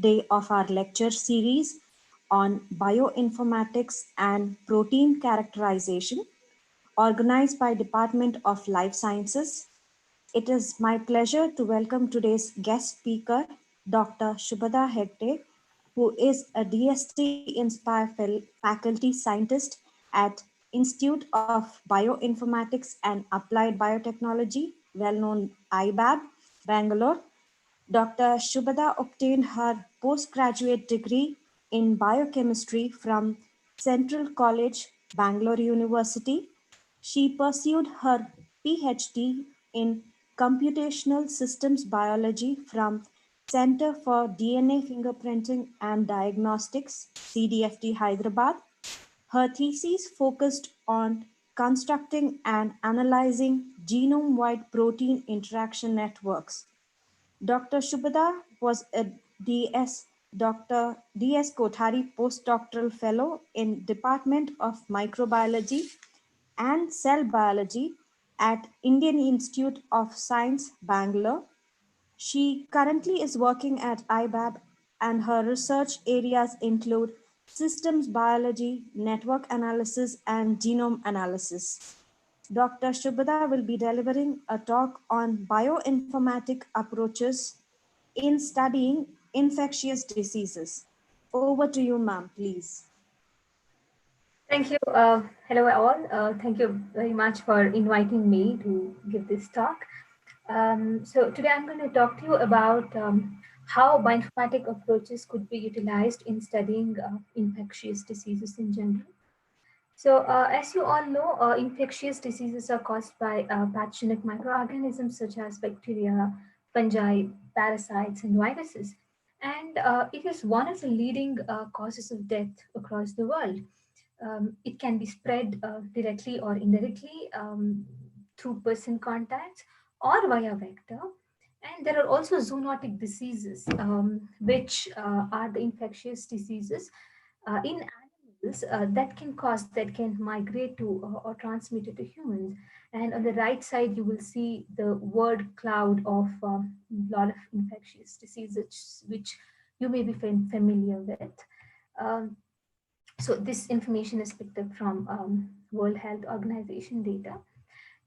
day of our lecture series on bioinformatics and protein characterization, organized by Department of Life Sciences. It is my pleasure to welcome today's guest speaker, Dr. Shubhada Hegde, who is a DST-inspired faculty scientist at Institute of Bioinformatics and Applied Biotechnology, well-known IBAB, Bangalore. Dr. Shubhada obtained her postgraduate degree in biochemistry from Central College, Bangalore University. She pursued her PhD in computational systems biology from Center for DNA Fingerprinting and Diagnostics, CDFT Hyderabad. Her thesis focused on constructing and analyzing genome-wide protein interaction networks. Dr. Shubhada was a DS Dr. D.S. Kothari postdoctoral fellow in Department of Microbiology and Cell Biology at Indian Institute of Science, Bangalore. She currently is working at IBAB and her research areas include systems biology, network analysis, and genome analysis. Dr. Shubhada will be delivering a talk on bioinformatic approaches in studying infectious diseases. Over to you, ma'am, please. Thank you. Hello, all. Thank you very much for inviting me to give this talk. So today I'm going to talk to you about how bioinformatic approaches could be utilized in studying infectious diseases in general. So as you all know, infectious diseases are caused by pathogenic microorganisms such as bacteria, fungi, parasites, and viruses. And it is one of the leading causes of death across the world. It can be spread directly or indirectly through person contacts or via vector. And there are also zoonotic diseases, which are the infectious diseases in animals that can migrate to or transmit it to humans. And on the right side, you will see the word cloud of a lot of infectious diseases, which you may be familiar with. Um, so this information is picked up from World Health Organization data.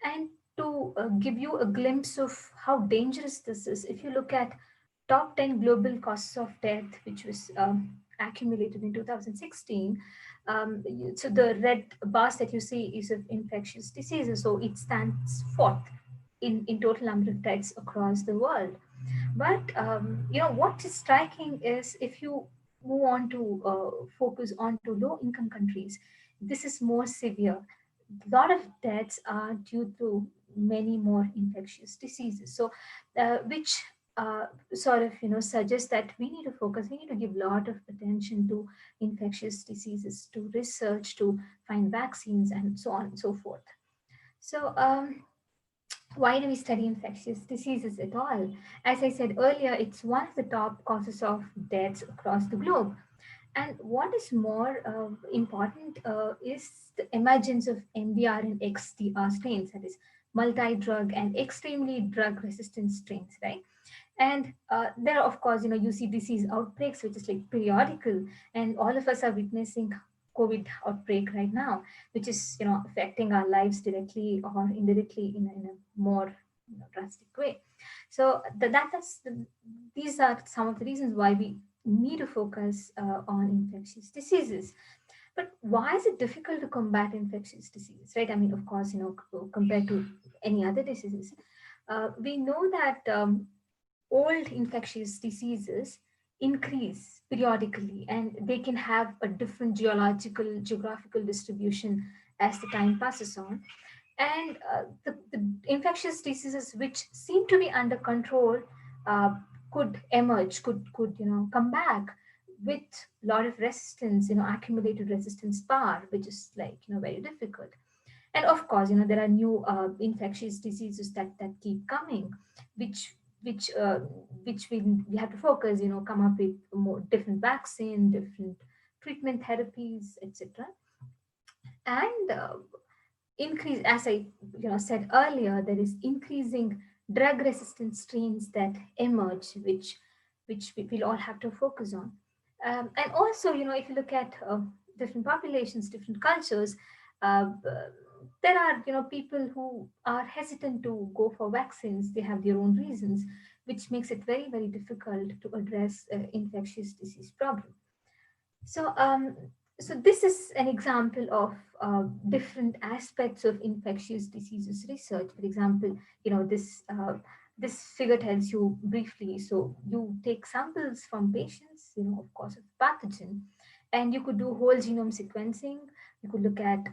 And to give you a glimpse of how dangerous this is, if you look at top 10 global causes of death, which was accumulated in 2016, so the red bars that you see is of infectious diseases. So it stands fourth in total number of deaths across the world. But what is striking is if you move on to focus on to low income countries, this is more severe. A lot of deaths are due to many more infectious diseases. So, which sort of suggests that we need to focus. We need to give a lot of attention to infectious diseases, to research, to find vaccines, and so on and so forth. So, why do we study infectious diseases at all? As I said earlier, it's one of the top causes of deaths across the globe. And what is more important is the emergence of MDR and XDR strains, that is, multi drug and extremely drug resistant strains, right? And there are, of course, you see disease outbreaks, which is like periodical, and all of us are witnessing COVID outbreak right now, which is affecting our lives directly or indirectly in a more drastic way. So these are some of the reasons why we need to focus on infectious diseases. But why is it difficult to combat infectious disease, right? I mean, of course, compared to any other diseases, we know that old infectious diseases increase periodically and they can have a different geographical distribution as the time passes on. And the infectious diseases which seem to be under control uh, could emerge, could come back with a lot of resistance, accumulated resistance power, which is like very difficult. And of course, there are new infectious diseases that keep coming, which which uh, which we have to focus, come up with more different vaccine, different treatment therapies, etc. And increase, as I said earlier, there is increasing drug resistant strains that emerge, which we'll all have to focus on. And also, if you look at different populations, different cultures, there are people who are hesitant to go for vaccines. They have their own reasons, which makes it very very difficult to address infectious disease problem. So, so this is an example of different aspects of infectious diseases research. For example, this figure tells you briefly. So you take samples from patients, of course, of pathogen, and you could do whole genome sequencing. You could look at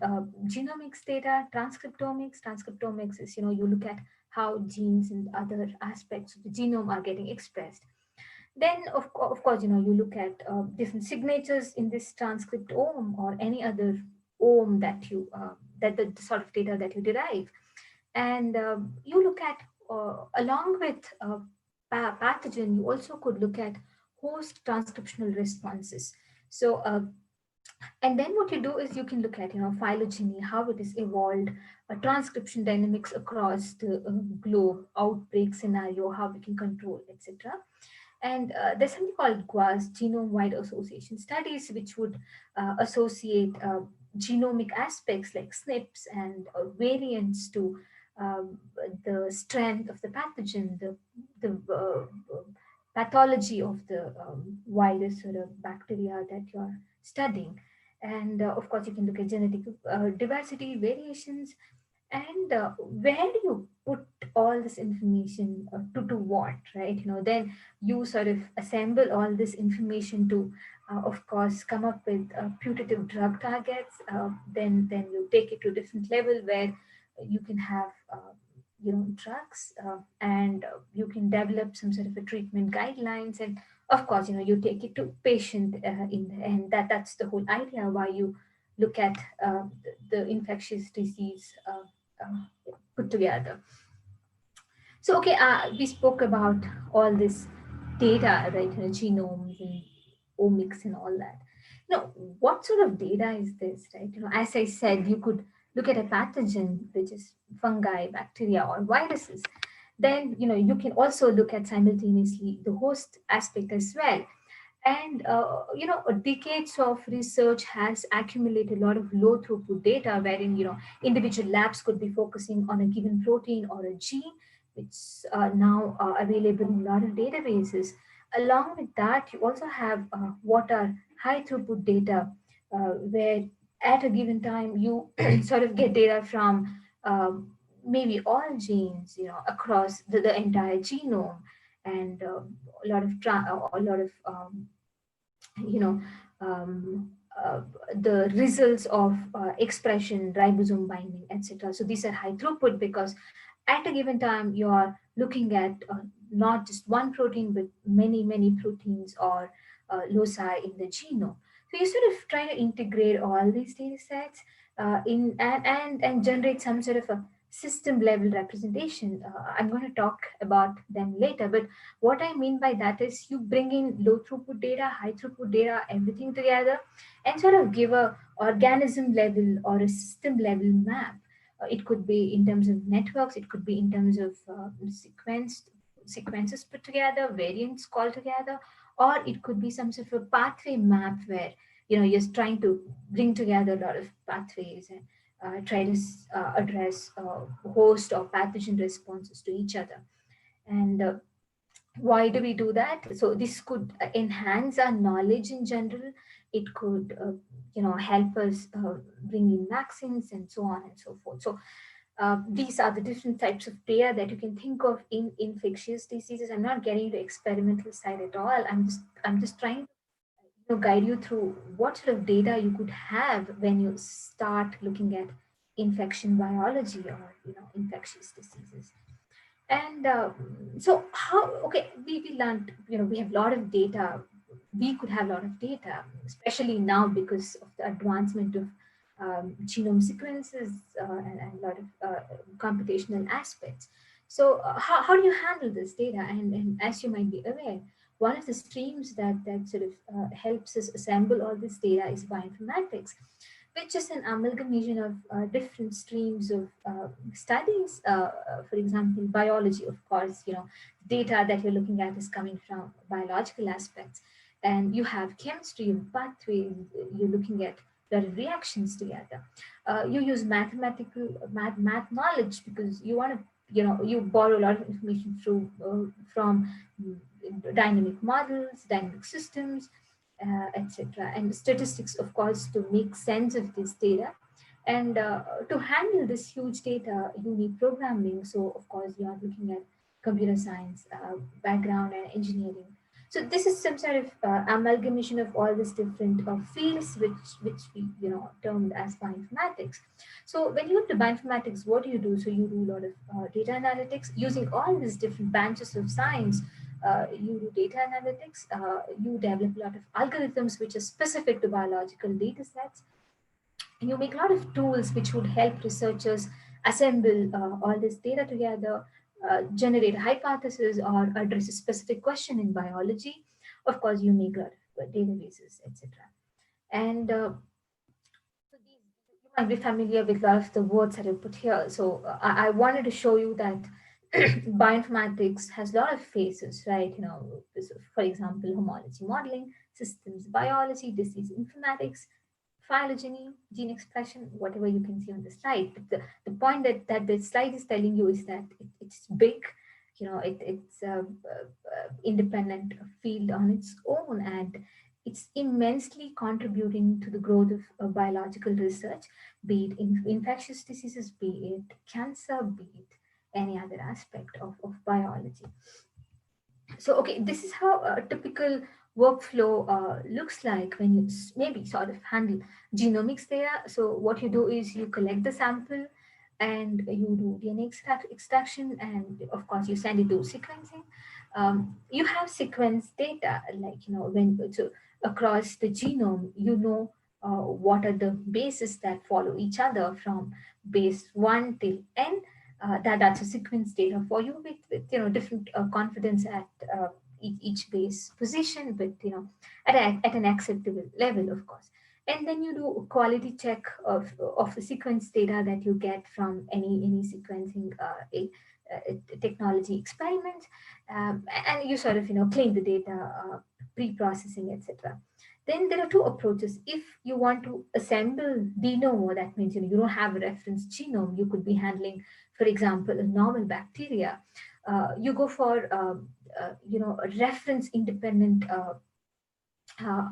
genomics data, transcriptomics. Transcriptomics is, you look at how genes and other aspects of the genome are getting expressed. Then, of course, you look at different signatures in this transcriptome or any other ome that that the sort of data that you derive. And you look at, along with pathogen, you also could look at host transcriptional responses. So, and then what you do is you can look at, phylogeny, how it is evolved, transcription dynamics across the globe, outbreak scenario, how we can control, etc. And there's something called GWAS, genome-wide association studies, which would associate genomic aspects like SNPs and variants to um, the strength of the pathogen, the pathology of the virus or the bacteria that you're studying. And of course, you can look at genetic diversity, variations, and where do you put all this information to what, right? Then you sort of assemble all this information to, of course, come up with putative drug targets. Then you take it to a different level where you can have drugs, and you can develop some sort of a treatment guidelines, and of course, you take it to patient in the end. That's the whole idea why you look at the infectious disease put together. So, okay, we spoke about all this data, right? Genomes and omics and all that. What sort of data is this, right? As I said, you could look at a pathogen, which is fungi, bacteria, or viruses. Then, you can also look at simultaneously the host aspect as well. And decades of research has accumulated a lot of low throughput data, wherein individual labs could be focusing on a given protein or a gene, which now are available in a lot of databases. Along with that, you also have what are high throughput data, where at a given time you sort of get data from maybe all genes, across the entire genome, and a lot of you know um, uh, the results of expression, ribosome binding, etc. So these are high throughput because at a given time you are looking at not just one protein but many proteins or loci in the genome. So you sort of try to integrate all these data sets in and generate some sort of a system level representation. I'm going to talk about them later, but what I mean by that is you bring in low throughput data, high throughput data, everything together, and sort of give a organism level or a system level map. It could be in terms of networks, it could be in terms of sequences put together, variants called together, or it could be some sort of a pathway map where you're trying to bring together a lot of pathways and try to address host or pathogen responses to each other. And why do we do that? So this could enhance our knowledge in general. It could help us bring in vaccines and so on and so forth. So these are the different types of data that you can think of in infectious diseases. I'm not getting to experimental side at all. I'm just trying to guide you through what sort of data you could have when you start looking at infection biology or infectious diseases. And so how, okay, we learned, we have a lot of data. We could have a lot of data, especially now because of the advancement of genome sequences and a lot of computational aspects. So how do you handle this data? And as you might be aware, one of the streams that sort of helps us assemble all this data is bioinformatics. which is an amalgamation of different streams of studies. For example, biology, of course, data that you're looking at is coming from biological aspects. And you have chemistry and pathways, you're looking at the reactions together. You use math knowledge because you want to, you borrow a lot of information from dynamic models, dynamic systems, etc. And statistics, of course, to make sense of this data. And to handle this huge data, you need programming. So, of course, you are looking at computer science background and engineering. So this is some sort of amalgamation of all these different fields, which we termed as bioinformatics. So when you go to bioinformatics, what do you do? So you do a lot of data analytics using all these different branches of science. You do data analytics. You develop a lot of algorithms which are specific to biological data sets. And you make a lot of tools which would help researchers assemble all this data together, generate a hypothesis, or address a specific question in biology. Of course, you make a lot of databases, etc. And so these, you might be familiar with a lot of the words that I put here. So I wanted to show you that bioinformatics has a lot of phases, right? For example, homology modeling, systems biology, disease informatics, phylogeny, gene expression, whatever you can see on the slide. But the point that the slide is telling you is that it's big, it's independent field on its own, and it's immensely contributing to the growth of biological research, be it in infectious diseases, be it cancer, be it any other aspect of biology. So, okay, this is how a typical workflow looks like when you maybe sort of handle genomics data. So, what you do is you collect the sample and you do DNA extraction, and of course, you send it to sequencing. You have sequence data, like, when so across the genome, what are the bases that follow each other from base 1 till n. That's a sequence data for you with different confidence at each base position, but at an acceptable level, of course. And then you do a quality check of the sequence data that you get from any sequencing technology experiment, and you sort of clean the data, pre-processing, etc. Then there are two approaches. If you want to assemble de novo, that means you don't have a reference genome. You could be handling, for example, a normal bacteria. You go for a reference independent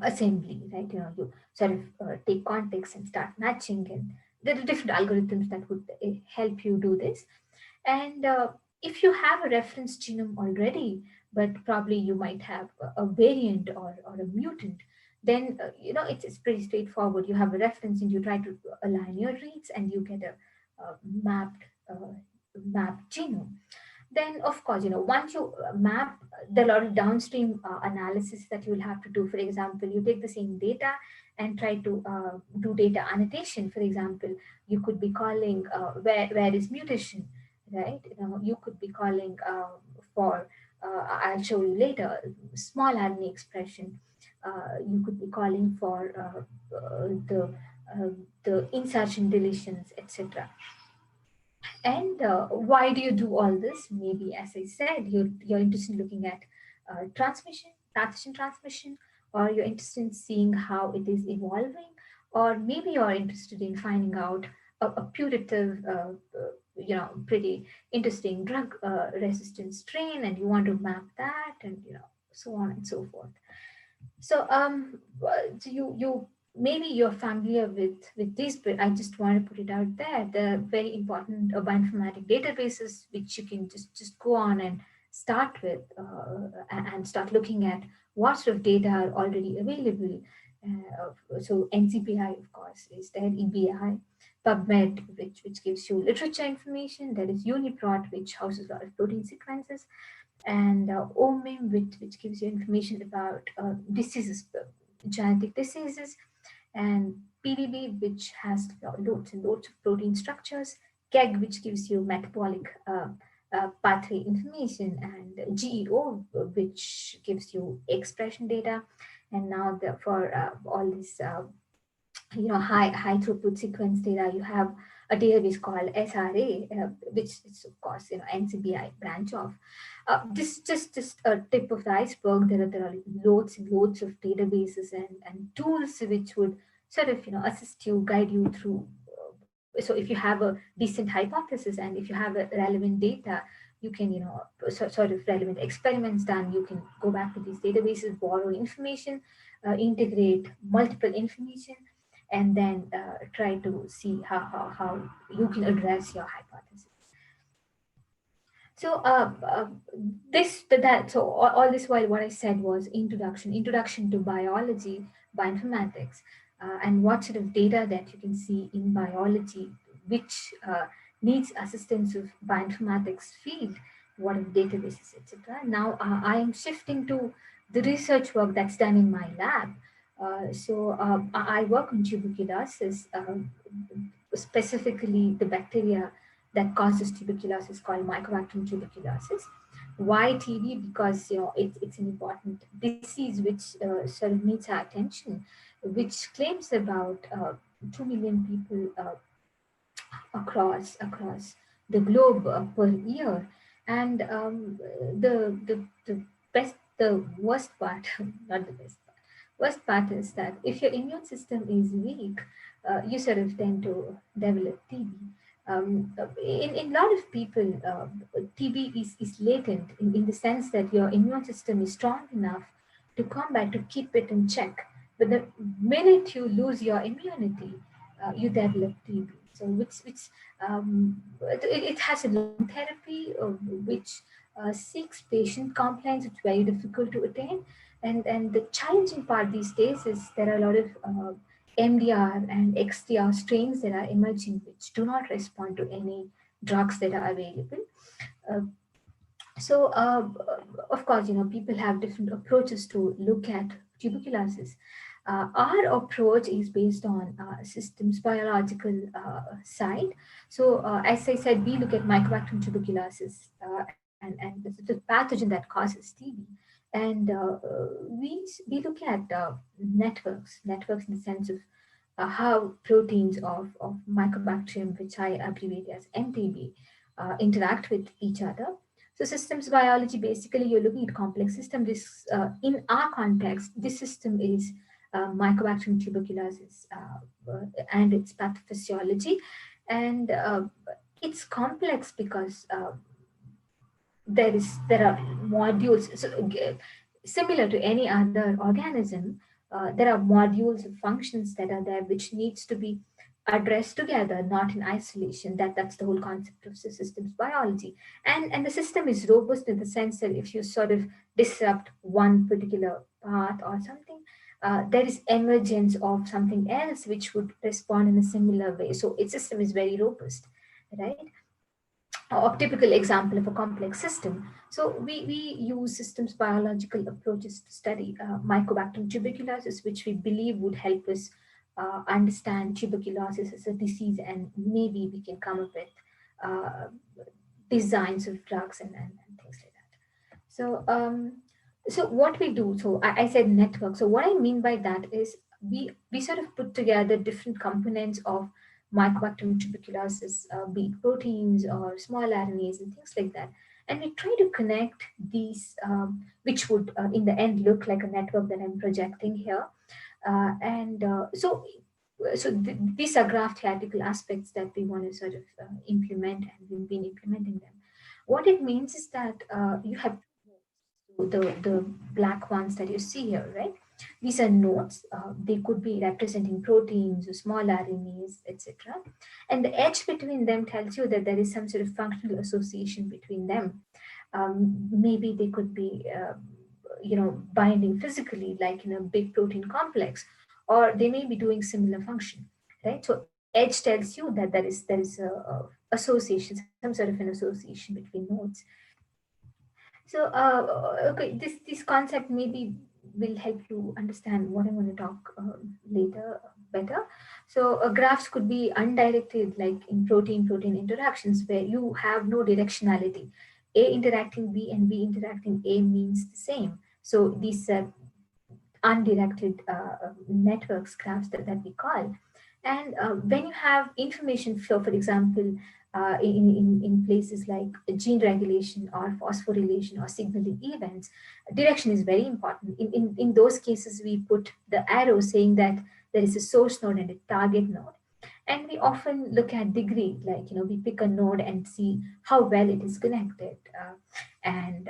assembly, right? You sort of take context and start matching, and there are different algorithms that would help you do this. And if you have a reference genome already, but probably you might have a variant or a mutant, then it's pretty straightforward. You have a reference and you try to align your reads and you get a mapped mapped genome. Then of course, once you map, there are a lot of downstream analysis that you'll have to do. For example, you take the same data and try to do data annotation. For example, you could be calling where is mutation, right? You could be calling for I'll show you later, small RNA expression. You could be calling for uh, the insertion deletions, etc. And why do you do all this? Maybe, as I said, you're interested in looking at transmission, pathogen transmission, or you're interested in seeing how it is evolving, or maybe you're interested in finding out a putative, pretty interesting drug resistant strain, and you want to map that, and so on and so forth. So, so you maybe you're familiar with this, but I just want to put it out there. The very important bioinformatic databases, which you can just go on and start with, and start looking at what sort of data are already available. So NCPI, of course, is there. EBI, PubMed, which gives you literature information. There is UniProt, which houses a lot of protein sequences, and OMIM, which gives you information about diseases, genetic diseases, and PDB, which has loads and loads of protein structures, KEGG, which gives you metabolic pathway information, and GEO, which gives you expression data. And now for all these high throughput sequence data, you have a database called SRA, which is of course NCBI branch of. This just a tip of the iceberg. There are loads of databases and tools which would sort of assist you, guide you through. So if you have a decent hypothesis and if you have a relevant data, you can sort of relevant experiments done. You can go back to these databases, borrow information, integrate multiple information, and then try to see how you can address your hypothesis. So all this while what I said was introduction to biology, bioinformatics, and what sort of data that you can see in biology, which needs assistance of bioinformatics field, what are databases, etc. Now I am shifting to the research work that's done in my lab. I work on tuberculosis, specifically the bacteria that causes tuberculosis called Mycobacterium tuberculosis. Why TB? Because it's an important disease which sort of needs our attention, which claims about 2 million people across the globe per year. And the best the worst part, not the best part, worst part is that if your immune system is weak, you sort of tend to develop TB. In a lot of people, TB is latent in the sense that your immune system is strong enough to combat, to keep it in check. But the minute you lose your immunity, you develop TB. So it has a long therapy which seeks patient compliance. It's very difficult to attain, and the challenging part these days is there are a lot of MDR and XDR strains that are emerging which do not respond to any drugs that are available. Uh, so, of course, people have different approaches to look at tuberculosis. Our approach is based on systems biological side. So, as I said, we look at Mycobacterium tuberculosis and the pathogen that causes TB. And we look at networks in the sense of how proteins of Mycobacterium, which I abbreviate as MTB, interact with each other. So systems biology, basically you're looking at complex system. This in our context, this system is Mycobacterium tuberculosis and its pathophysiology, and it's complex because there are modules. So, similar to any other organism, there are modules of functions that are there which needs to be addressed together, not in isolation. That's the whole concept of systems biology. And the system is robust in the sense that if you sort of disrupt one particular part or something, there is emergence of something else which would respond in a similar way. So its system is very robust, right? A typical example of a complex system. So we use systems biological approaches to study Mycobacterium tuberculosis, which we believe would help us understand tuberculosis as a disease, and maybe we can come up with uh, designs of drugs and things like that. So what we do, so I said network. So what I mean by that is we sort of put together different components of Mycobacterium tuberculosis, be it proteins or small RNAs and things like that. And we try to connect these, which would in the end look like a network that I'm projecting here. And these are graph theoretical aspects that we want to sort of implement, and we've been implementing them. What it means is that you have the black ones that you see here, right? These are nodes. They could be representing proteins or small RNAs, etc. And the edge between them tells you that there is some sort of functional association between them. Maybe they could be, binding physically, like in a big protein complex, or they may be doing similar function, right? So edge tells you that there is a association, some sort of an association between nodes. Okay, this concept maybe will help you understand what I'm going to talk later better. So graphs could be undirected, like in protein-protein interactions, where you have no directionality. A interacting B and B interacting A means the same. So these undirected networks graphs that we call. And when you have information flow, for example, in places like gene regulation or phosphorylation or signaling events, direction is very important. In those cases, we put the arrow saying that there is a source node and a target node. And we often look at degree, like, we pick a node and see how well it is connected. And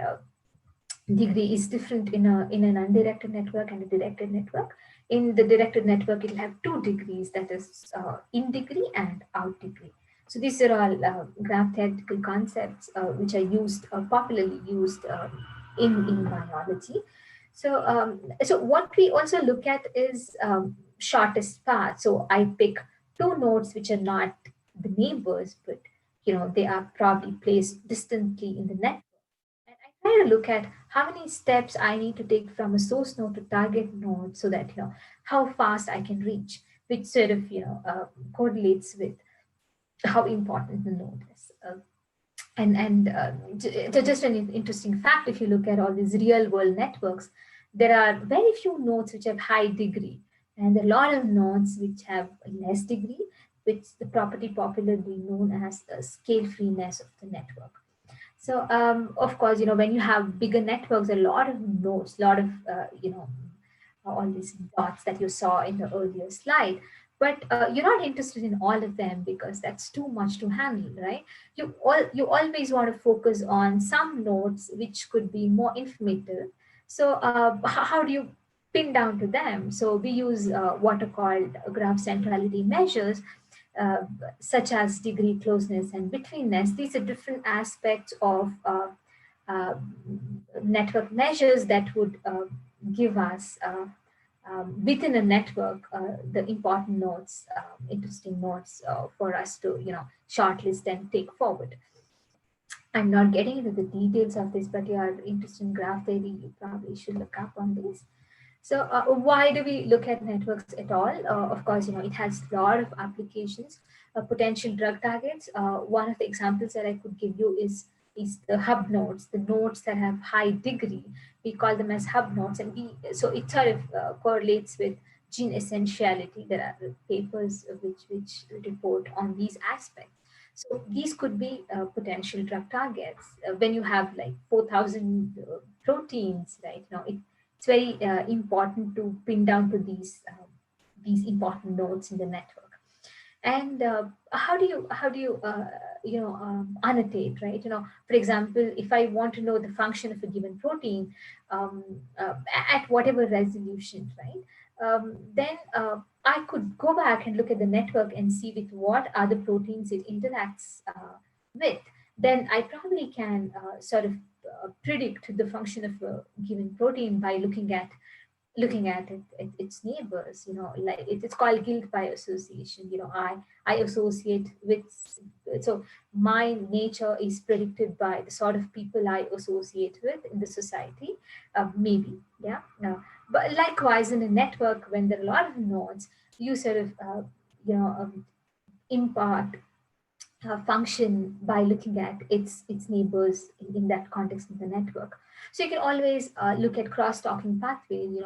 Degree is different in an undirected network and a directed network. In the directed network, it'll have two degrees, that is in degree and out degree. So these are all graph theoretical concepts which are used, popularly used in biology. So what we also look at is shortest path. So I pick two nodes which are not the neighbors, but they are probably placed distantly in the network, and I try to look at how many steps I need to take from a source node to target node, so that how fast I can reach, which sort of correlates with how important the node is. Just an interesting fact: if you look at all these real world networks, there are very few nodes which have high degree, and a lot of nodes which have less degree, which the property popularly known as the scale freeness of the network. So, of course, when you have bigger networks, a lot of nodes, a lot of, all these dots that you saw in the earlier slide. But you're not interested in all of them because that's too much to handle, right? You always want to focus on some nodes which could be more informative. So, how do you pin down to them? So we use what are called graph centrality measures, uh, such as degree closeness and betweenness. These are different aspects of uh, network measures that would give us within a network the important nodes, interesting nodes for us to shortlist and take forward. I'm not getting into the details of this, but you are interested in graph theory, you probably should look up on this. So why do we look at networks at all? Of course, it has a lot of applications, potential drug targets. One of the examples that I could give you is the hub nodes, the nodes that have high degree. We call them as hub nodes, and so it sort of correlates with gene essentiality. There are papers which report on these aspects. So these could be potential drug targets when you have like 4,000 proteins, right? It's very important to pin down to these important nodes in the network. And how do you annotate, right? For example, if I want to know the function of a given protein, um, at whatever resolution, right? Then I could go back and look at the network and see with what other proteins it interacts with. Then I probably can sort of predict the function of a given protein by looking at its neighbors. Like it's called guilt by association. I associate with, so my nature is predicted by the sort of people I associate with in the society, maybe. Yeah. But likewise, in a network, when there are a lot of nodes, you sort of impart function by looking at its neighbors in that context in the network. So you can always look at cross-talking pathways.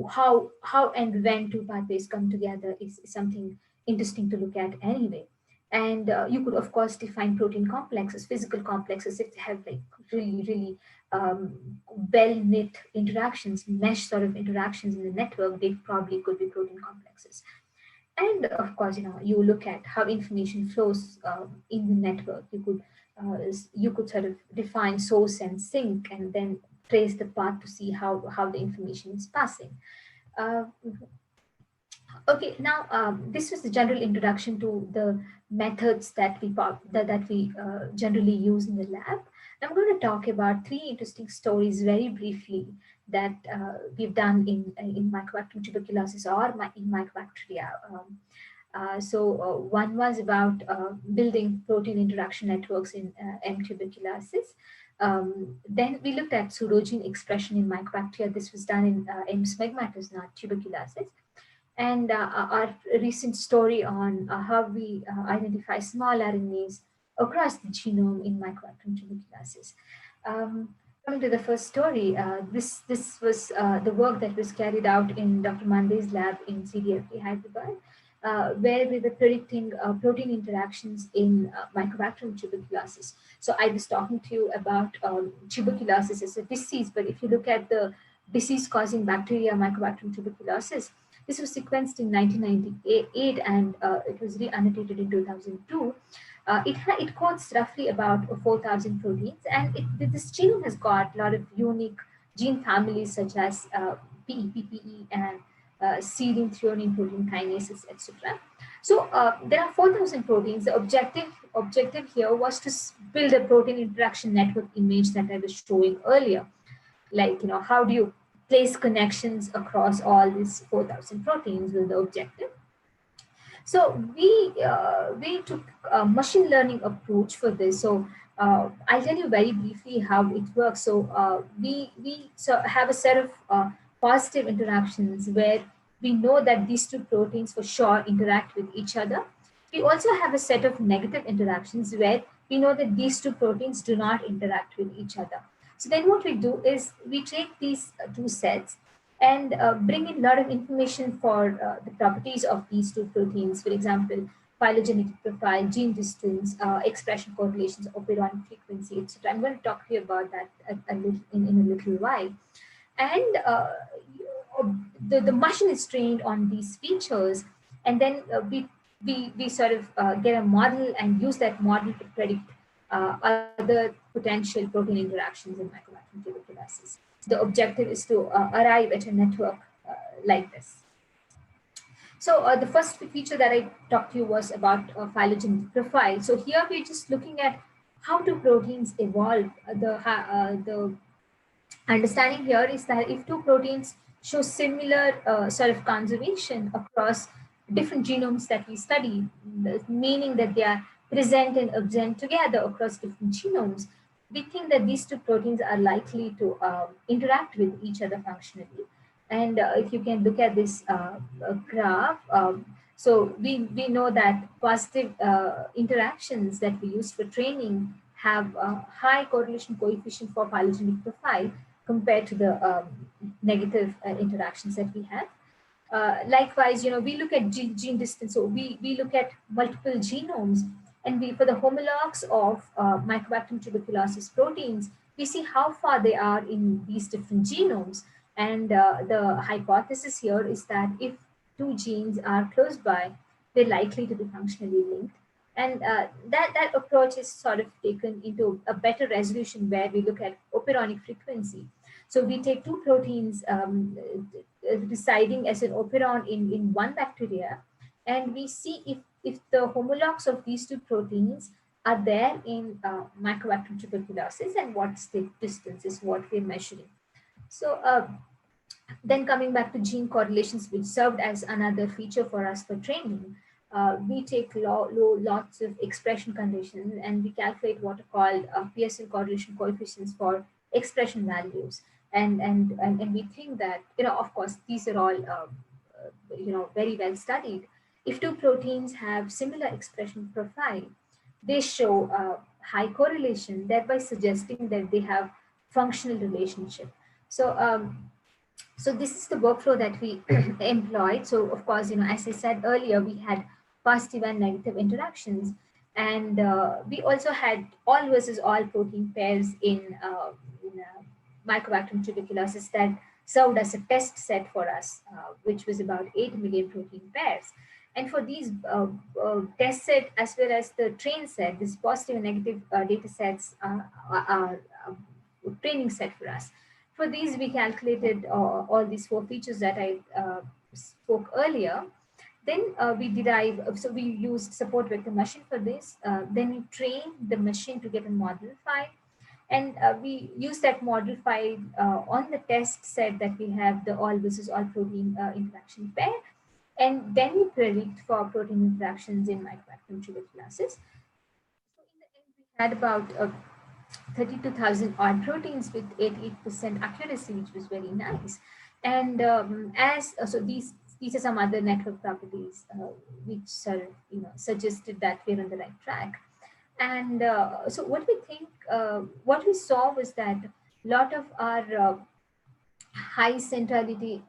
How and when two pathways come together is something interesting to look at anyway. And you could of course define protein complexes, physical complexes, if they have like really well knit interactions, mesh sort of interactions in the network. They probably could be protein complexes. And of course, you look at how information flows in the network. You could sort of define source and sink, and then trace the path to see how the information is passing. Uh, Okay, now this was the general introduction to the methods that we generally use in the lab. I'm going to talk about three interesting stories very briefly that we've done in Mycobacterium tuberculosis or in Mycobacteria. One was about building protein interaction networks in M. tuberculosis. Then we looked at pseudogene expression in Mycobacteria. This was done in M. smegmatis, not tuberculosis. And our recent story on how we identify small RNAs across the genome in Mycobacterium tuberculosis. Coming to the first story, this was the work that was carried out in Dr. Mandey's lab in CDFT Hyderabad, where we were predicting protein interactions in Mycobacterium tuberculosis. So I was talking to you about tuberculosis as a disease, but if you look at the disease-causing bacteria, Mycobacterium tuberculosis, this was sequenced in 1998 and it was re-annotated in 2002. It codes roughly about 4,000 proteins, and this genome has got a lot of unique gene families such as PEPPE and serine threonine protein kinases, etc. So there are 4,000 proteins. The objective here was to build a protein interaction network image that I was showing earlier. Like, how do you place connections across all these 4,000 proteins with the objective? So we took a machine learning approach for this. So I'll tell you very briefly how it works. So we have a set of positive interactions where we know that these two proteins for sure interact with each other. We also have a set of negative interactions where we know that these two proteins do not interact with each other. So then what we do is we take these two sets and bring in a lot of information for the properties of these two proteins. For example, phylogenetic profile, gene distance, expression correlations, operon frequency, etc. I'm going to talk to you about that in a little while. And the machine is trained on these features, and then we sort of get a model and use that model to predict other potential protein interactions in Mycobacterium tuberculosis. The objective is to arrive at a network like this. So the first feature that I talked to you was about phylogenetic profile. So here we're just looking at how do proteins evolve. The understanding here is that if two proteins show similar sort of conservation across different genomes that we study, meaning that they are present and absent together across different genomes, we think that these two proteins are likely to interact with each other functionally. And if you can look at this graph, so we know that positive interactions that we use for training have a high correlation coefficient for phylogenetic profile compared to the negative interactions that we have. Likewise, we look at gene distance. So we look at multiple genomes, and we for the homologs of Mycobacterium tuberculosis proteins, we see how far they are in these different genomes. And the hypothesis here is that if two genes are close by, they're likely to be functionally linked. And that approach is sort of taken into a better resolution where we look at operonic frequency. So we take two proteins residing as an operon in one bacteria, and we see if the homologs of these two proteins are there in Mycobacterium tuberculosis, and what's the distance is what we're measuring. So then coming back to gene correlations, which served as another feature for us for training, we take lots of expression conditions and we calculate what are called Pearson correlation coefficients for expression values. And we think that, of course, these are all, very well studied. If two proteins have similar expression profile, they show high correlation, thereby suggesting that they have functional relationship. So this is the workflow that we employed. So of course, as I said earlier, we had positive and negative interactions, and we also had all versus all protein pairs in Mycobacterium tuberculosis that served as a test set for us, which was about 8 million protein pairs. And for these test set as well as the train set, this positive and negative data sets are training set for us. For these, we calculated all these four features that I spoke earlier. Then we derive, so we used support vector machine for this. Then we train the machine to get a model file. And we use that model file on the test set that we have the all versus all protein interaction pair. And then we predict for protein interactions in Mycobacterium tuberculosis. So in the end, we had about 32,000 odd proteins with 88% accuracy, which was very nice. And so these are some other network properties which sort of suggested that we're on the right track. And so what we saw was that lot of our high centrality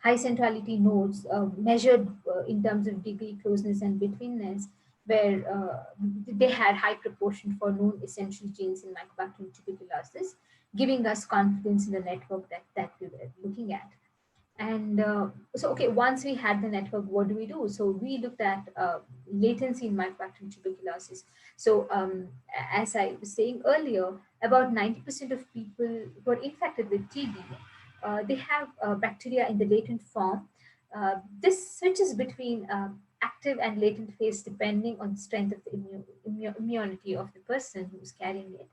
high centrality nodes measured in terms of degree closeness and betweenness, where they had high proportion for known essential genes in Mycobacterium tuberculosis, giving us confidence in the network that we were looking at. And so, okay, once we had the network, what do we do? So we looked at latency in Mycobacterium tuberculosis. So as I was saying earlier, about 90% of people who are infected with TB, they have bacteria in the latent form. This switches between active and latent phase depending on the strength of the immunity of the person who's carrying it.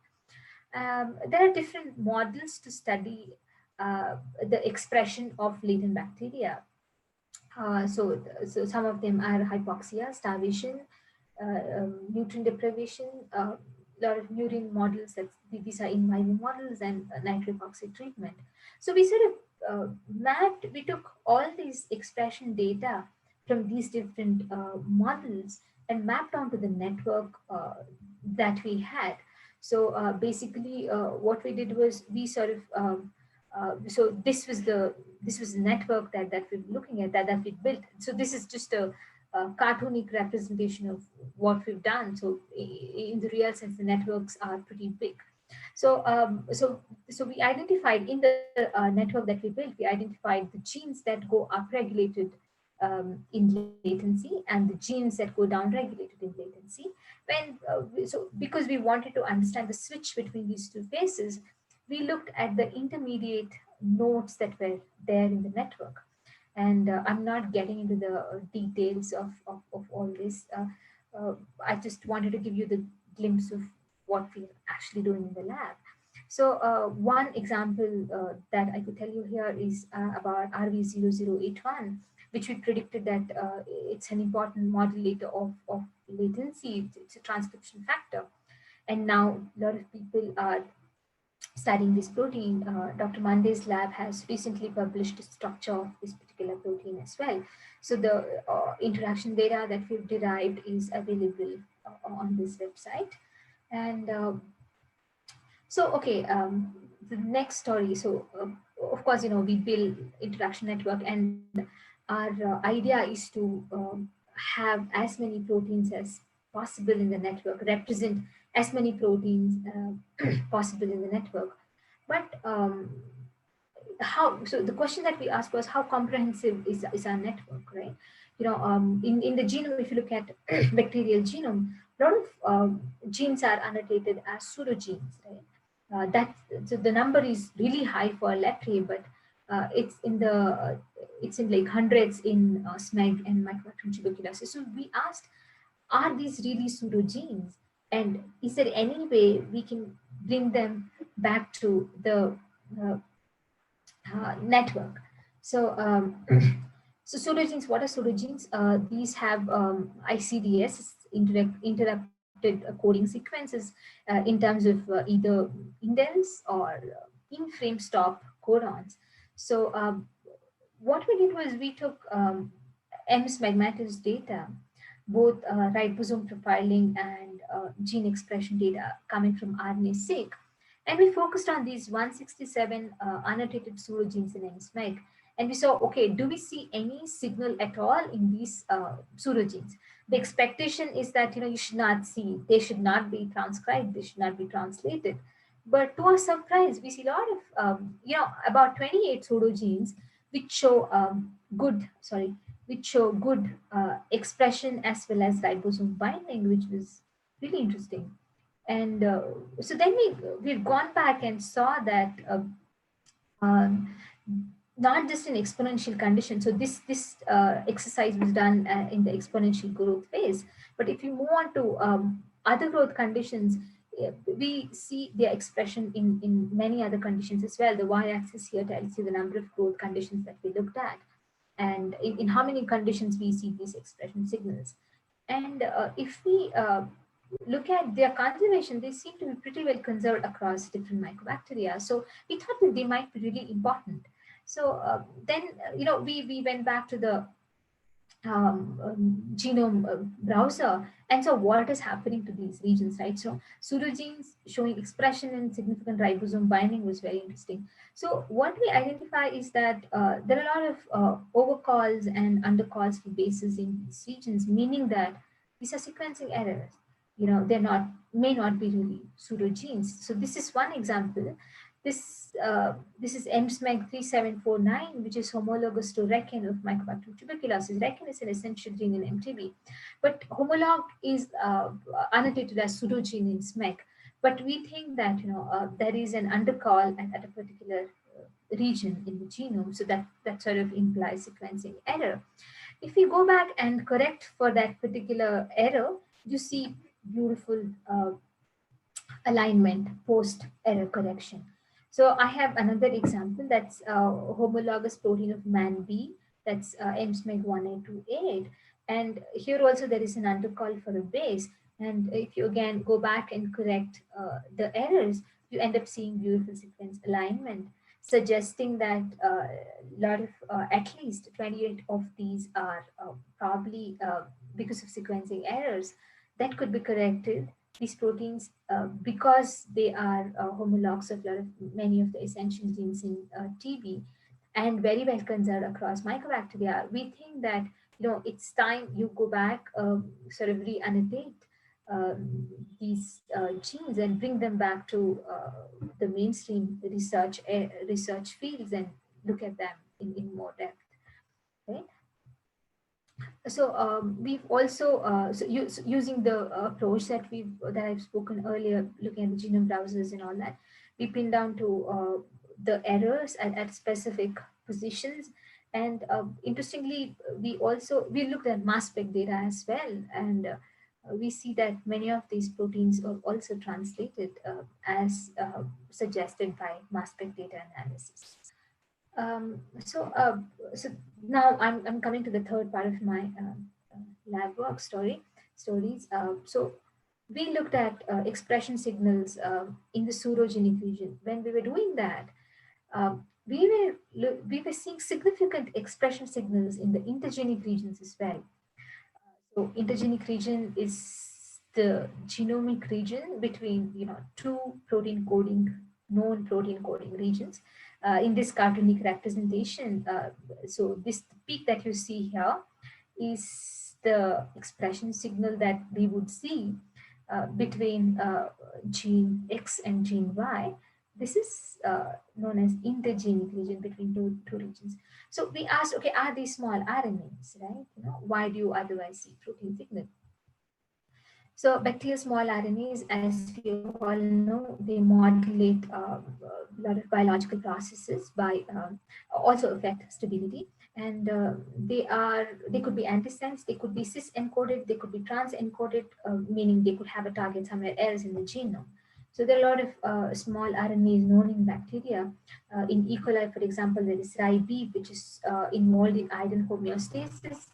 There are different models to study the expression of latent bacteria. So some of them are hypoxia, starvation, nutrient deprivation, lot of murine models. These are in vivo models, and nitric oxide treatment. So we sort of we took all these expression data from these different models and mapped onto the network that we had. So basically, what we did was we sort of so this was the network that we were looking at, that we built. So this is just a cartoonic representation of what we've done. So in the real sense, the networks are pretty big. So so we identified in the network that we built, we identified the genes that go upregulated in latency, and the genes that go downregulated in latency. So because we wanted to understand the switch between these two phases, we looked at the intermediate nodes that were there in the network. And I'm not getting into the details of all this. I just wanted to give you the glimpse of what we're actually doing in the lab. So one example that I could tell you here is about RV0081, which we predicted that it's an important modulator of latency. It's a transcription factor. And now a lot of people are studying this protein. Dr. Monday's lab has recently published the structure of this particular protein as well. So the interaction data that we've derived is available on this website. And okay, the next story. So of course, we build interaction network, and our idea is to have as many proteins as possible in the network, represent as many proteins possible in the network. But how, so the question that we asked was, how comprehensive is our network, right? In the genome, if you look at bacterial genome, a lot of genes are annotated as pseudogenes, right? That So the number is really high for lepre, but it's in like hundreds in SMEG and Mycobacterium tuberculosis. So we asked, are these really pseudogenes, and is there any way we can bring them back to the uh, network? So, so pseudogenes, what are pseudogenes? These have ICDS, interrupted coding sequences, in terms of either indels or in-frame stop codons. So, what we did was we took MS Magmatis data, both ribosome profiling and gene expression data coming from RNA-seq, and we focused on these 167 annotated pseudogenes in MSMEG. And we saw, okay, do we see any signal at all in these pseudogenes? The expectation is that, you should not see, they should not be transcribed, they should not be translated. But to our surprise, we see a lot of, about 28 pseudogenes which show which show good expression as well as ribosome binding, which was really interesting. And so then we've gone back and saw that um, not just in exponential conditions. So this exercise was done in the exponential growth phase. But if you move on to other growth conditions, we see their expression in many other conditions as well. The y-axis here tells you the number of growth conditions that we looked at, and in how many conditions we see these expression signals. And if we look at their conservation, they seem to be pretty well conserved across different mycobacteria. So we thought that they might be really important. So then, we went back to the genome browser. And so what is happening to these regions, right? So pseudogenes showing expression in significant ribosome binding was very interesting. So what we identify is that there are a lot of overcalls and undercalls for bases in these regions, meaning that these are sequencing errors. They're not, may not be really pseudogenes. So this is one example. This is MSMEG 3749, which is homologous to Recin of Mycobacterium tuberculosis. Recin is an essential gene in MTB, but homolog is annotated as pseudogene in SMEG. But we think that there is an undercall at a particular region in the genome, so that sort of implies sequencing error. If we go back and correct for that particular error, you see beautiful alignment post error correction. So I have another example, that's homologous protein of man B, that's MSMEG 1828. And here also there is an undercall for a base. And if you again go back and correct the errors, you end up seeing beautiful sequence alignment, suggesting that lot of at least 28 of these are probably because of sequencing errors that could be corrected. These proteins, because they are homologs of many of the essential genes in TB and very well conserved across mycobacteria, we think that it's time you go back, sort of re-annotate these genes and bring them back to the mainstream research fields and look at them in more depth. Right? So we've also using the approach that I've spoken earlier, looking at the genome browsers and all that, we pin down to the errors at specific positions. And interestingly, we looked at mass spec data as well, and we see that many of these proteins are also translated as suggested by mass spec data analysis. So now I'm coming to the third part of my lab work stories. So we looked at expression signals in the pseudogenic region. When we were doing that, we were seeing significant expression signals in the intergenic regions as well. So intergenic region is the genomic region between two protein coding known protein coding regions. In this cartoonic representation, so this peak that you see here is the expression signal that we would see between gene X and gene Y. This is known as intergenic region between two regions. So we asked, okay, are these small RNAs, right? Why do you otherwise see protein signal? So bacterial small RNAs, as we all know, they modulate a lot of biological processes by also affect stability. And they could be antisense, they could be cis encoded, they could be trans encoded, meaning they could have a target somewhere else in the genome. So there are a lot of small RNAs known in bacteria. In E. coli, for example, there is RIB, which is involved in iron homeostasis.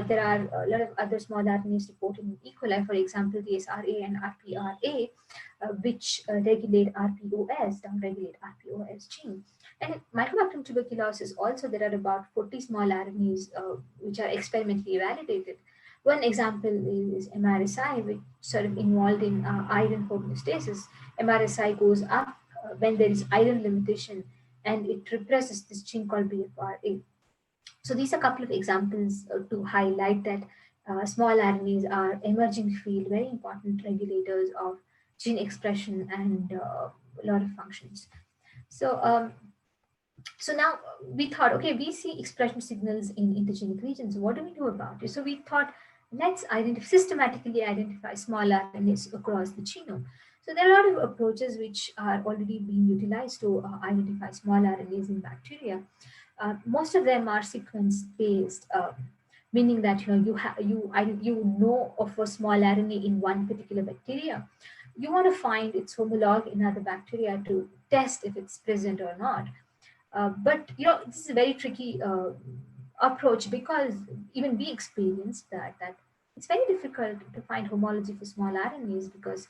There are a lot of other small RNAs reported in E. coli, for example, DSRA and RPRA, which regulate RPOS, downregulate RPOS gene. And in Mycobacterium tuberculosis, also there are about 40 small RNAs which are experimentally validated. One example is MRSI, which sort of involved in iron homeostasis. MRSI goes up when there is iron limitation, and it represses this gene called BFRA. So these are a couple of examples to highlight that small RNAs are emerging field, very important regulators of gene expression and a lot of functions. So so now we thought, okay, we see expression signals in intergenic regions. What do we do about it? So we thought, let's systematically identify small RNAs across the genome. So there are a lot of approaches which are already being utilized to identify small RNAs in bacteria. Most of them are sequence based, meaning that you know of a small RNA in one particular bacteria. You want to find its homolog in other bacteria to test if it's present or not. But this is a very tricky approach, because even we experienced that it's very difficult to find homology for small RNAs, because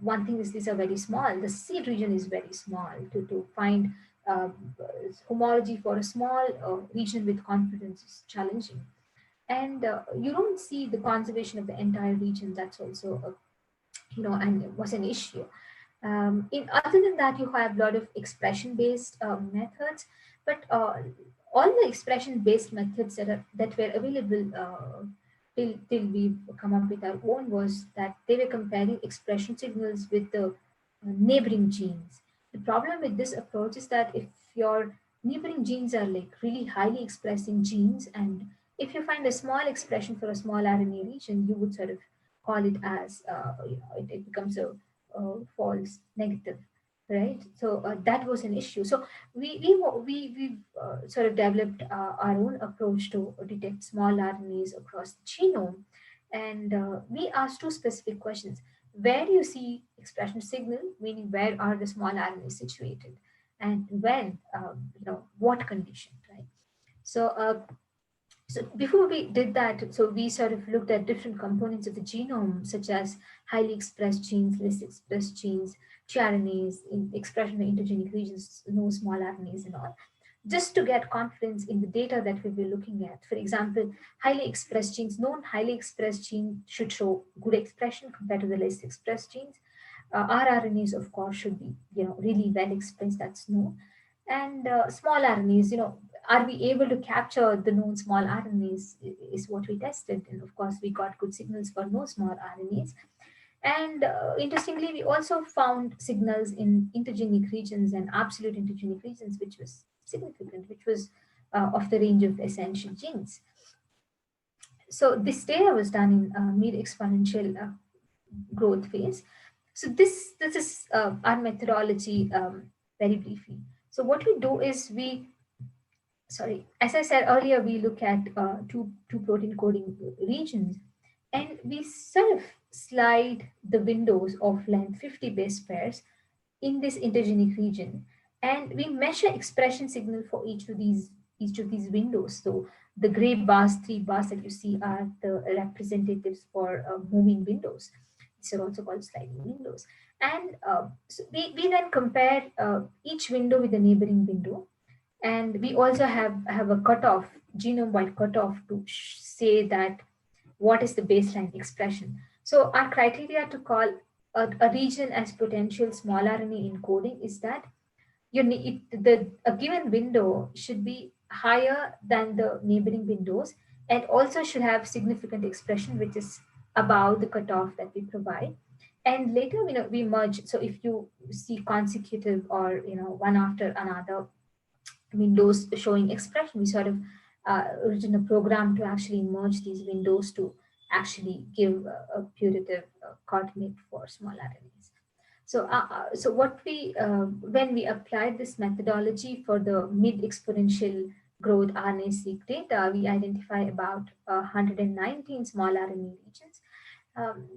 one thing is these are very small. The seed region is very small. To find uh, homology for a small region with confidence is challenging. And you don't see the conservation of the entire region. That's also and it was an issue. In other than that, you have a lot of expression-based methods, but all the expression-based methods that were available till we come up with our own was that they were comparing expression signals with the neighboring genes. The problem with this approach is that if your neighboring genes are like really highly expressing genes, and if you find a small expression for a small RNA region, you would sort of call it as it becomes a false negative, right? So that was an issue. So we sort of developed our own approach to detect small RNAs across the genome, and we asked two specific questions: where do you see expression signal, meaning where are the small RNAs situated, and when, what condition, right? So so before we did that, so we sort of looked at different components of the genome, such as highly expressed genes, less expressed genes, tRNAs, in expression of intergenic regions, no small RNAs and all, just to get confidence in the data that we were looking at. For example, highly expressed genes, known highly expressed gene should show good expression compared to the less expressed genes. rRNAs, of course, should be really well expressed. That's known. And small RNAs, are we able to capture the known small RNAs is what we tested. And of course, we got good signals for no small RNAs. And interestingly, we also found signals in intergenic regions and absolute intergenic regions, which was significant, which was of the range of essential genes. So this data was done in mid exponential growth phase. So this is our methodology, very briefly. So what we do is as I said earlier, we look at two protein coding regions, and we sort of slide the windows of length 50 base pairs in this intergenic region, and we measure expression signal for each of these windows. So the gray bars, three bars that you see, are the representatives for moving windows. These are also called sliding windows. And so we then compare each window with the neighboring window, and we also have a cutoff, genome wide cutoff, to say that what is the baseline expression. So our criteria to call a region as potential small RNA encoding is that a given window should be higher than the neighboring windows, and also should have significant expression which is above the cutoff that we provide. And later, we merge. So if you see consecutive or one after another windows showing expression, we sort of written a program to actually merge these windows to actually give a putative coordinate for small RNAs. So what we when we applied this methodology for the mid exponential growth RNA-seq data, we identify about 119 small RNA regions.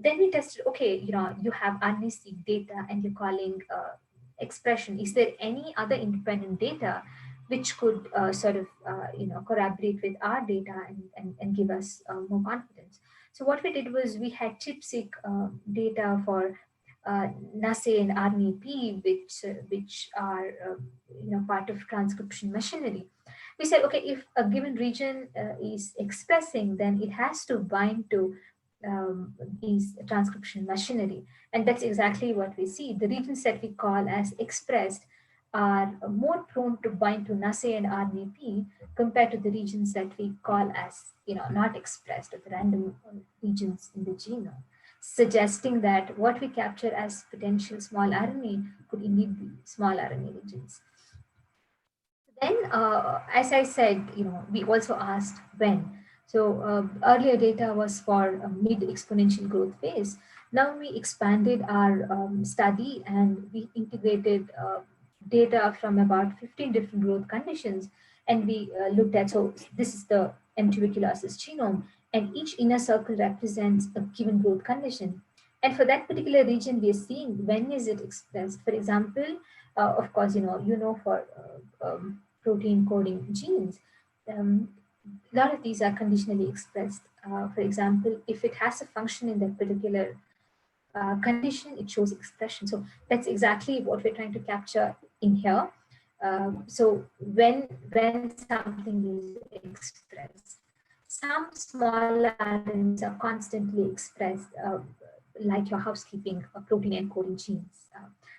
Then we tested, okay, you have RNA-seq data and you're calling expression. Is there any other independent data which could sort of corroborate with our data and give us more confidence? So what we did was we had ChIP-seq data for NASE and RNA-P, which are part of transcription machinery. We said, okay, if a given region is expressing, then it has to bind to these transcription machinery, and that's exactly what we see. The regions that we call as expressed are more prone to bind to NASE and RNA-P compared to the regions that we call as not expressed, or the random regions in the genome, suggesting that what we capture as potential small RNA could indeed be small RNA regions. Then, as I said, we also asked when. So earlier data was for a mid exponential growth phase. Now we expanded our study, and we integrated data from about 15 different growth conditions. And we looked at, so this is the M. tuberculosis genome, and each inner circle represents a given growth condition. And for that particular region, we are seeing when is it expressed. For example, of course, for protein coding genes, um, a lot of these are conditionally expressed. For example, if it has a function in that particular condition, it shows expression. So that's exactly what we're trying to capture in here. So when something is expressed, some small RNAs are constantly expressed, like your housekeeping, protein encoding genes,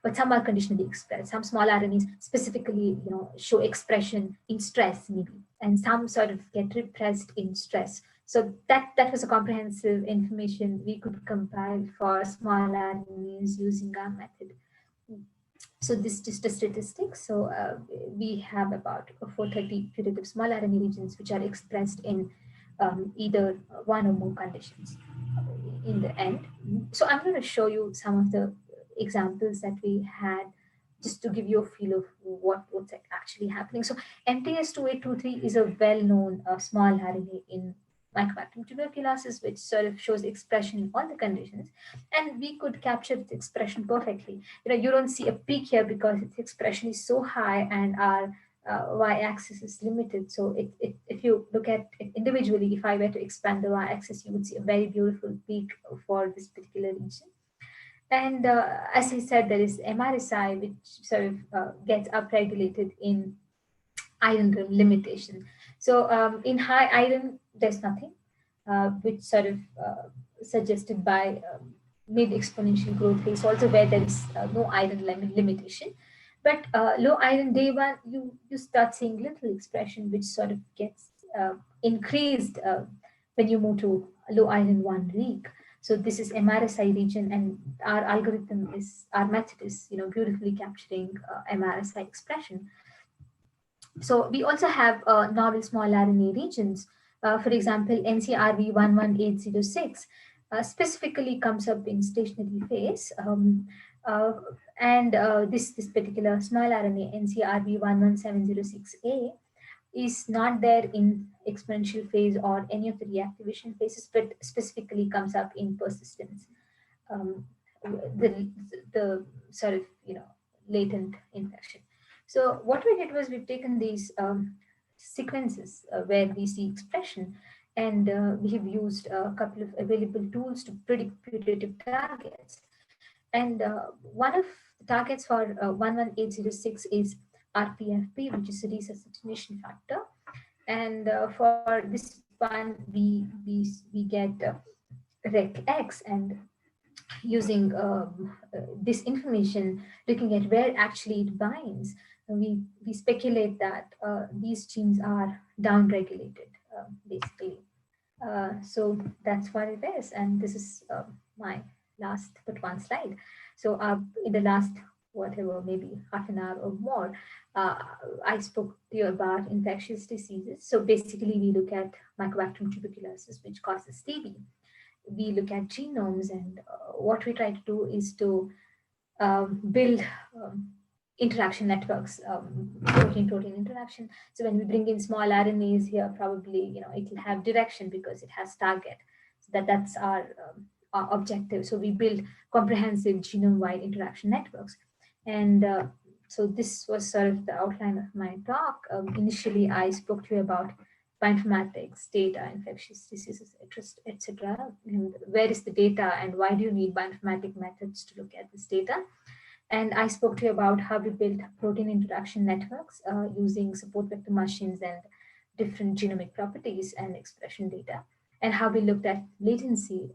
but some are conditionally expressed. Some small RNAs specifically, show expression in stress, maybe, and some sort of get repressed in stress. So that was a comprehensive information we could compile for small RNAs using our method. So this is just a statistic. So we have about 430 putative small RNA regions which are expressed in either one or more conditions in the end. So I'm going to show you some of the examples that we had just to give you a feel of what's actually happening. So MTS2823 is a well-known small RNA in Mycobacterium tuberculosis, which sort of shows expression in all the conditions, and we could capture its expression perfectly. You don't see a peak here because its expression is so high and our y-axis is limited. So if you look at it individually, if I were to expand the y-axis, you would see a very beautiful peak for this particular region. And as I said, there is MRSI, which sort of gets upregulated in iron limitation. So in high iron, there's nothing, which sort of suggested by mid exponential growth phase, also where there is no iron limitation. But low iron day one, you start seeing little expression, which sort of gets increased when you move to low iron 1 week. So this is MRSI region, and our method is beautifully capturing MRSI expression. So we also have novel small RNA regions. For example, NCRV11806 specifically comes up in stationary phase. Uh, and this particular small RNA, NCRV11706A, is not there in exponential phase or any of the reactivation phases, but specifically comes up in persistence. Um, the sort of latent infection. So what we did was we've taken these sequences where we see expression, and we have used a couple of available tools to predict putative targets. And one of the targets for 11806 is RPFP, which is a resuscitation factor. And for this one, we get REC-X, and using this information, looking at where actually it binds, we speculate that these genes are downregulated, basically. So that's what it is. And this is my last but one slide. So in the last, whatever, maybe half an hour or more, uh, I spoke to you about infectious diseases. So basically, we look at Mycobacterium tuberculosis, which causes TB. We look at genomes, and what we try to do is to build interaction networks, protein-protein interaction. So when we bring in small RNAs here, probably it will have direction because it has target. So that's our objective. So we build comprehensive genome-wide interaction networks, and so this was sort of the outline of my talk. Initially, I spoke to you about bioinformatics, data, infectious diseases, etc. And where is the data, and why do you need bioinformatic methods to look at this data? And I spoke to you about how we built protein interaction networks using support vector machines and different genomic properties and expression data, and how we looked at latency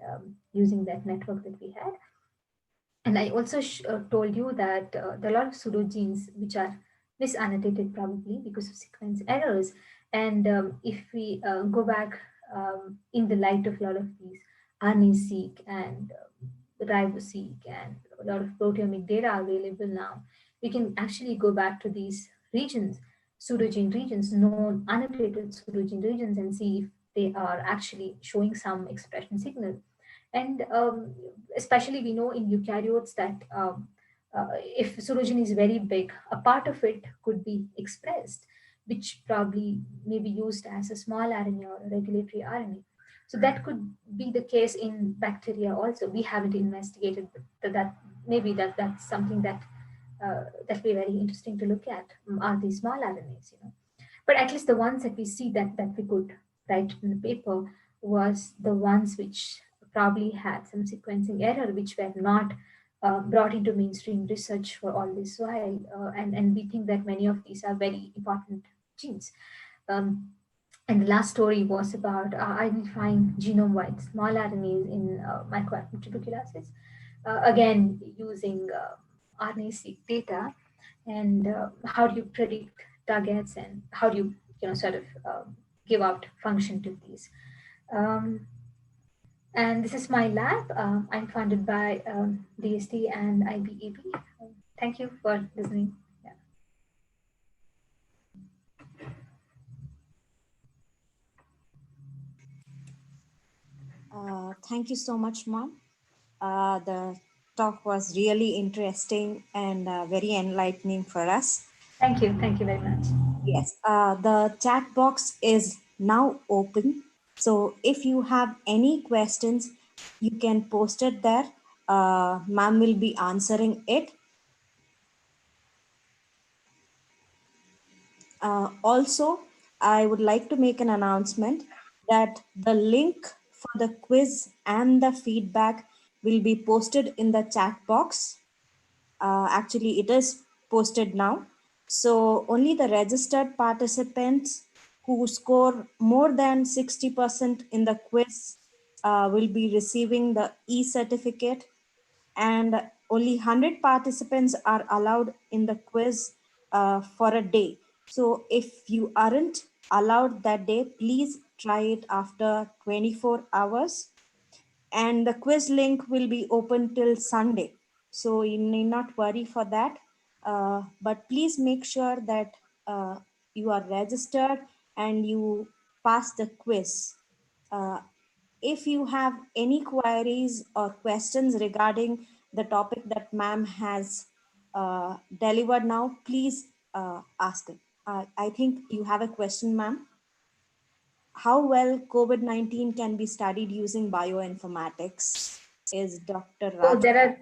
using that network that we had. And I also told you that there are a lot of pseudogenes which are misannotated, probably because of sequence errors. And if we go back in the light of a lot of these RNA-seq and riboseq and a lot of proteomic data available now, we can actually go back to these regions, pseudogene regions, known annotated pseudogene regions, and see if they are actually showing some expression signal. And especially we know in eukaryotes that if pseudogene is very big, a part of it could be expressed, which probably may be used as a small RNA or a regulatory RNA. So that could be the case in bacteria also. We haven't investigated, but that maybe that's something that be very interesting to look at. Are these small RNAs? But at least the ones that we see that we could write in the paper was the ones which probably had some sequencing error, which were not brought into mainstream research for all this while. And we think that many of these are very important genes. Um, And the last story was about identifying genome-wide small RNAs in mycoactive tuberculosis. Again, using RNA-seq data, and how do you predict targets, and how do you, sort of give out function to these. Um, and this is my lab. I'm funded by DST and IBEB. Thank you for listening. Yeah. Thank you so much, Mom. The talk was really interesting and very enlightening for us. Thank you. Thank you very much. Yes, the chat box is now open. So if you have any questions, you can post it there. Ma'am will be answering it. Also, I would like to make an announcement that the link for the quiz and the feedback will be posted in the chat box. Actually, it is posted now. So only the registered participants who score more than 60% in the quiz will be receiving the e-certificate, and only 100 participants are allowed in the quiz for a day. So if you aren't allowed that day, please try it after 24 hours, and the quiz link will be open till Sunday. So you need not worry for that. But please make sure that you are registered and you pass the quiz. Uh, if you have any queries or questions regarding the topic that ma'am has delivered now, please ask it. I think you have a question, ma'am. How well COVID-19 can be studied using bioinformatics is Dr. Oh, Raj. there are.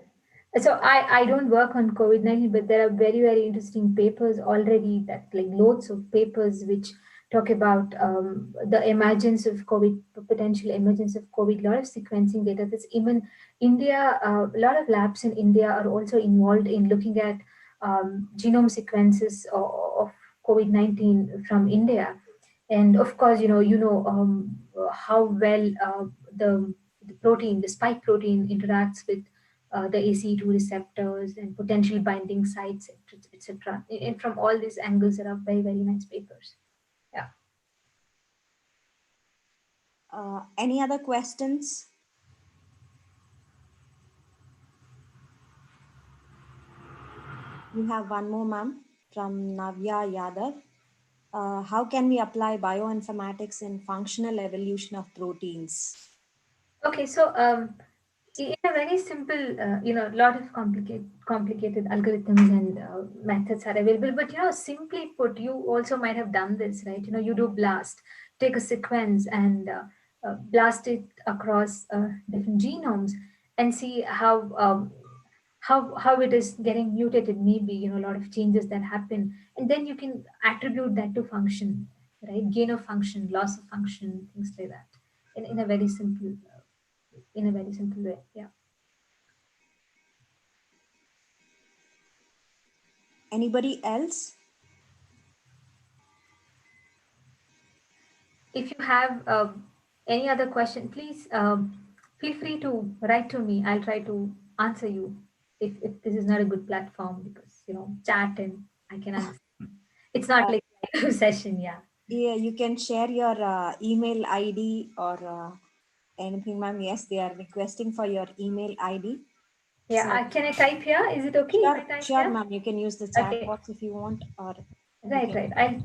So I don't work on COVID-19, but there are very, very interesting papers already, that like loads of papers which talk about the emergence of COVID, potential emergence of COVID, a lot of sequencing data. That's even India, a lot of labs in India are also involved in looking at genome sequences of COVID-19 from India. And of course, how well the protein, the spike protein, interacts with the ACE2 receptors and potential binding sites, etc. And from all these angles, there are very, very nice papers. Yeah. Any other questions? We have one more, ma'am, from Navya Yadav. How can we apply bioinformatics in functional evolution of proteins? Okay, so in a very simple, a lot of complicated algorithms and methods are available. But simply put, you also might have done this, right? You do blast, take a sequence and blast it across different genomes and see how it is getting mutated. Maybe a lot of changes that happen, and then you can attribute that to function, right? Gain of function, loss of function, things like that, in a very simple in a very simple way. Yeah. Anybody else? If you have any other question, please feel free to write to me. I'll try to answer you if this is not a good platform, because chat and I can understand. It's not Uh, like a live session. Yeah. yeah, you can share your email ID or anything, ma'am. Yes, they are requesting for your email ID. Yeah. So Can I type here? Is it okay if I sure, type sure, here? ma'am. You can use the chat Okay. box if you want, or you Right. can. Right. I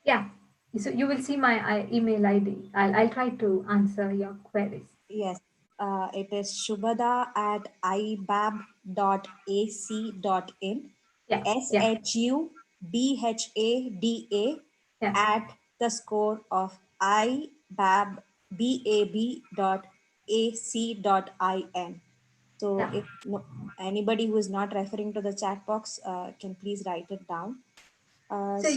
Yeah. So you will see my email ID. I'll try to answer your queries. Yes, it is Shubhada at ibab.ac.in. Yeah. Yeah. Shubhada Yeah. at the score of ibab.ac.in. So Yeah. if no, anybody who is not referring to the chat box can please write it down. So So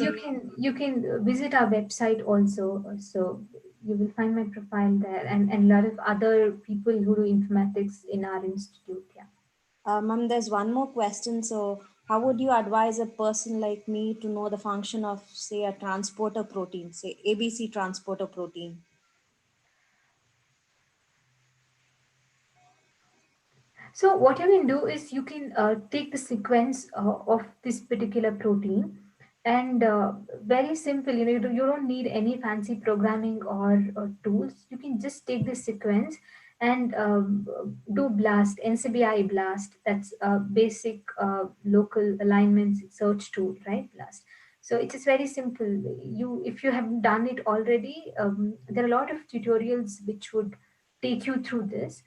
you can visit our website also. So you will find my profile there, and a lot of other people who do informatics in our institute. Yeah. Ma'am, there's one more question. So, how would you advise a person like me to know the function of, say, a transporter protein, say ABC transporter protein? So what you can do is you can take the sequence of this particular protein, and very simple. You don't need any fancy programming or tools. You can just take this sequence and do BLAST, NCBI BLAST. That's a basic local alignment search tool, right? BLAST. So it is very simple. If you have done it already, there are a lot of tutorials which would take you through this,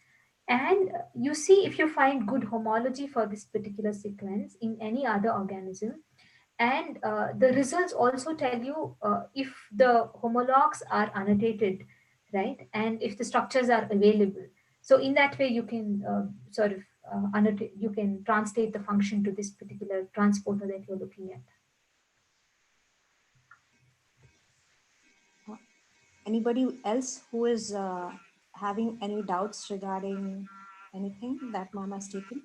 and you see if you find good homology for this particular sequence in any other organism. And the results also tell you if the homologs are annotated, right? And if the structures are available. So in that way, you can sort of annotate, you can translate the function to this particular transporter that you're looking at. Anybody else who is having any doubts regarding anything that ma'am has taken?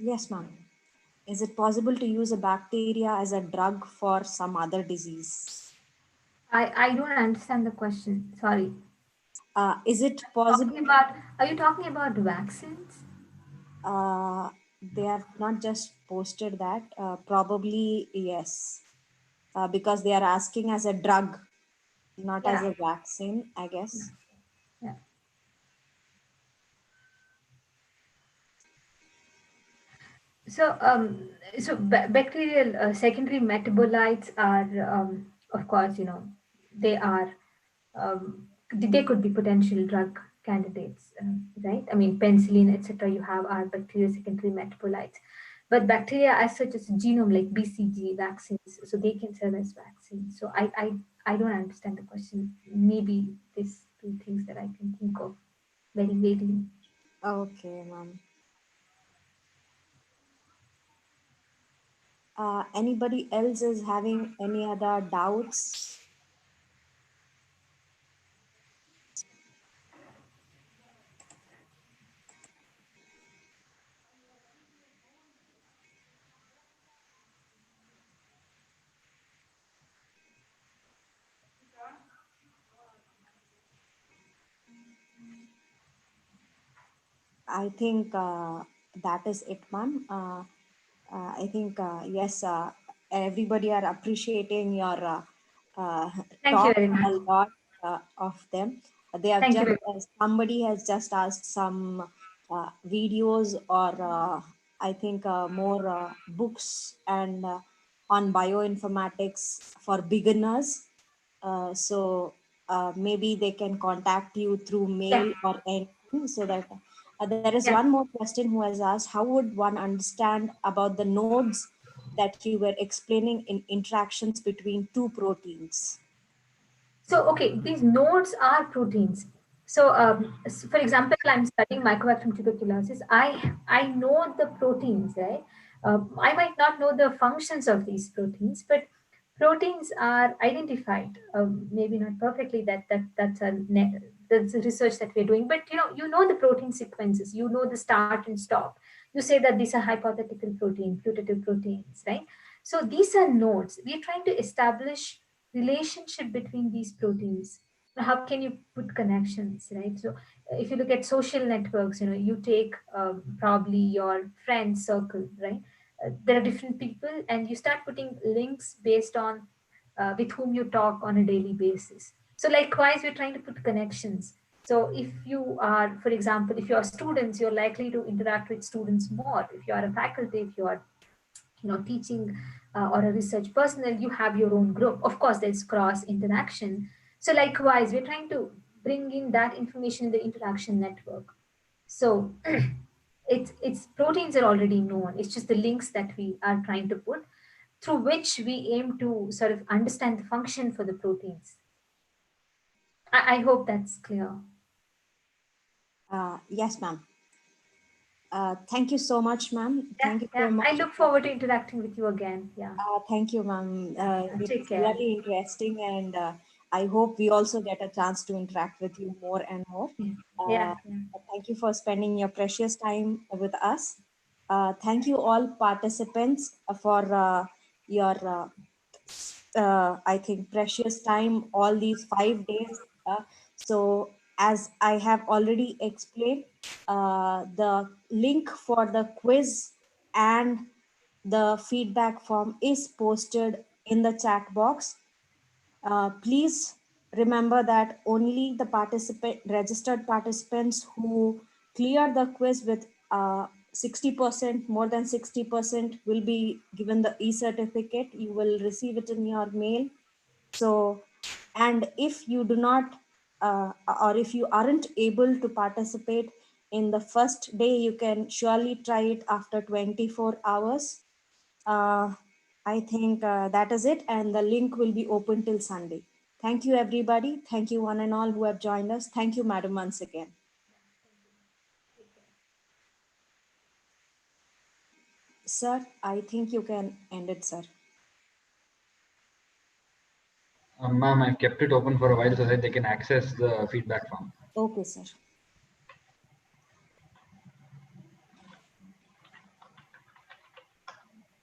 Yes, ma'am. Is it possible to use a bacteria as a drug for some other disease? I don't understand the question. Sorry. Is it Talking possible? about, are you talking about vaccines? They have not just posted that. Probably yes, because they are asking as a drug, not as Yeah. a vaccine, I guess. Yeah. So, bacterial secondary metabolites are, of course, they are, they could be potential drug candidates, right? I mean, penicillin, etc. You have are bacterial secondary metabolites, but bacteria as such as genome, like BCG vaccines, so they can serve as vaccines. So, I don't understand the question. Maybe these two things that I can think of very vaguely. Okay, ma'am. Anybody else is having any other doubts? I think that is it, ma'am. I think yes, everybody are appreciating your Thank you talk very a much. lot of them. They have Thank you just very somebody has just asked some videos or I think more books and on bioinformatics for beginners. So maybe they can contact you through much. mail or anything so that there is Yeah. one more question who has asked how would one understand about the nodes that you were explaining in interactions between two proteins? So, okay, these nodes are proteins. So, for example, I'm studying Mycobacterium tuberculosis. I know the proteins, right? I might not know the functions of these proteins, but proteins are identified. Maybe not perfectly. That's a research that we're doing. But you know the protein sequences. You know the start and stop. You say that these are hypothetical protein, putative proteins, right? So these are nodes. We're trying to establish relationship between these proteins. How can you put connections, right? So if you look at social networks, you take probably your friend circle, right? There are different people, and you start putting links based on with whom you talk on a daily basis. So likewise, we're trying to put connections. So if you are, for example, if you are students, you're likely to interact with students more. If you are a faculty, if you are teaching or a research personnel, you have your own group. Of course, there's cross interaction. So likewise, we're trying to bring in that information in the interaction network. So it's proteins are already known. It's just the links that we are trying to put. through which we aim to sort of understand the function for the proteins. I hope that's clear. Yes, ma'am. Thank you so much, ma'am. Yeah, Thank you so yeah. I much. look forward to interacting with you again. Yeah, Thank you, ma'am. yeah. It Take was care. really interesting, and I hope we also get a chance to interact with you more and more. Yeah, Uh, yeah, yeah. Thank you for spending your precious time with us. Thank you, all participants, for your I think, precious time all these 5 days. So, as I have already explained, the link for the quiz and the feedback form is posted in the chat box. Please remember that only the registered participants who clear the quiz with 60%, more than 60%, will be given the e-certificate. You will receive it in your mail. So, and if you do not, or if you aren't able to participate in the first day, you can surely try it after 24 hours. uh, I think that is it, and the link will be open till Sunday. Thank you, everybody. Thank you, one and all who have joined us. Thank you, madam, once again. Take care. Sir, I think you can end it, sir. Ma'am, I've kept it open for a while so that they can access the feedback form. Okay, sir.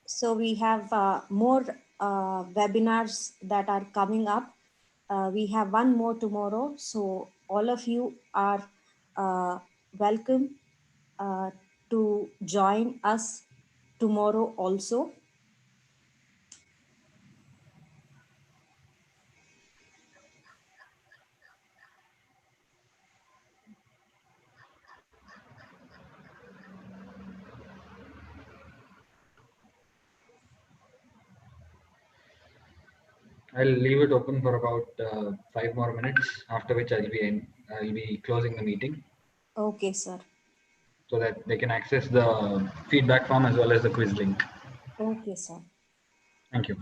So we have more webinars that are coming up. We have one more tomorrow. So all of you are welcome uh, to join us tomorrow also. I'll leave it open for about 5 more minutes, after which I'll be closing the meeting Okay, sir. so that they can access the feedback form as well as the quiz link. Okay, sir. Thank you.